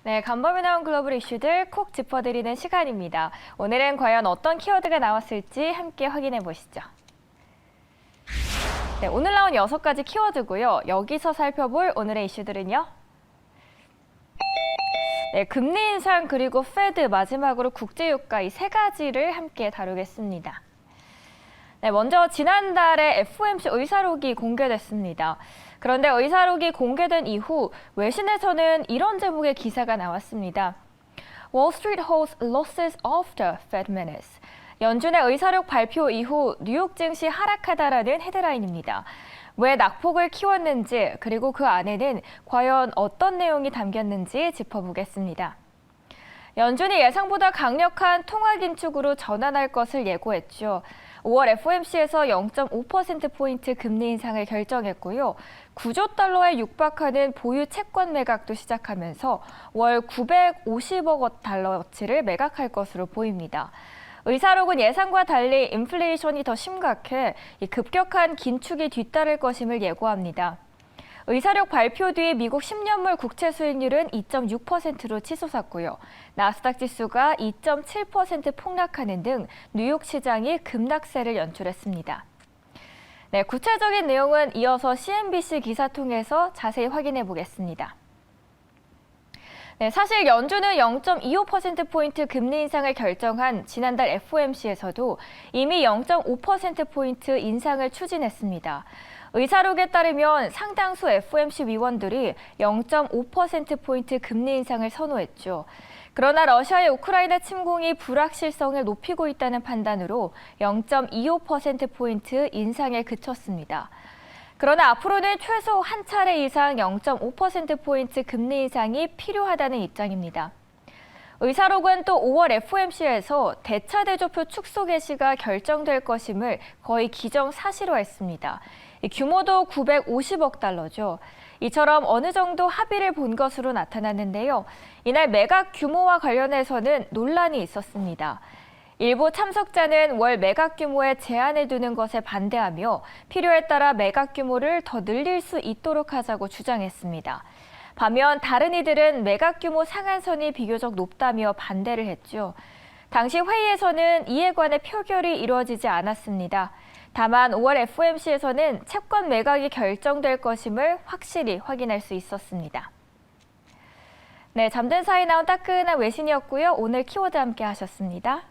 네, 간밤에 나온 글로벌 이슈들 콕 짚어드리는 시간입니다. 오늘은 과연 어떤 키워드가 나왔을지 함께 확인해 보시죠. 네, 오늘 나온 6가지 키워드고요. 여기서 살펴볼 오늘의 이슈들은요. 네, 금리 인상 그리고 페드 마지막으로 국제유가 이 3가지를 함께 다루겠습니다. 네, 먼저 지난달에 FOMC 의사록이 공개됐습니다. 그런데 의사록이 공개된 이후 외신에서는 이런 제목의 기사가 나왔습니다. Wall Street holds losses after Fed minutes. 연준의 의사록 발표 이후 뉴욕 증시 하락하다라는 헤드라인입니다. 왜 낙폭을 키웠는지 그리고 그 안에는 과연 어떤 내용이 담겼는지 짚어보겠습니다. 연준이 예상보다 강력한 통화 긴축으로 전환할 것을 예고했죠. 5월 FOMC에서 0.5%포인트 금리 인상을 결정했고요. 9조 달러에 육박하는 보유 채권 매각도 시작하면서 월 950억 달러어치를 매각할 것으로 보입니다. 의사록은 예상과 달리 인플레이션이 더 심각해 급격한 긴축이 뒤따를 것임을 예고합니다. 의사록 발표 뒤 미국 10년물 국채 수익률은 2.6%로 치솟았고요. 나스닥 지수가 2.7% 폭락하는 등 뉴욕 시장이 급락세를 연출했습니다. 네, 구체적인 내용은 이어서 CNBC 기사 통해서 자세히 확인해 보겠습니다. 네, 사실 연준은 0.25%포인트 금리 인상을 결정한 지난달 FOMC에서도 이미 0.5%포인트 인상을 추진했습니다. 의사록에 따르면 상당수 FOMC 위원들이 0.5%포인트 금리 인상을 선호했죠. 그러나 러시아의 우크라이나 침공이 불확실성을 높이고 있다는 판단으로 0.25%포인트 인상에 그쳤습니다. 그러나 앞으로는 최소 한 차례 이상 0.5%포인트 금리 인상이 필요하다는 입장입니다. 의사록은 또 5월 FOMC에서 대차 대조표 축소 개시가 결정될 것임을 거의 기정사실화했습니다. 규모도 950억 달러죠. 이처럼 어느 정도 합의를 본 것으로 나타났는데요. 이날 매각 규모와 관련해서는 논란이 있었습니다. 일부 참석자는 월 매각 규모에 제한을 두는 것에 반대하며 필요에 따라 매각 규모를 더 늘릴 수 있도록 하자고 주장했습니다. 반면 다른 이들은 매각 규모 상한선이 비교적 높다며 반대를 했죠. 당시 회의에서는 이에 관해 표결이 이루어지지 않았습니다. 다만 5월 FOMC에서는 채권 매각이 결정될 것임을 확실히 확인할 수 있었습니다. 네, 잠든 사이 나온 따끈한 외신이었고요. 오늘 키워드 함께 하셨습니다.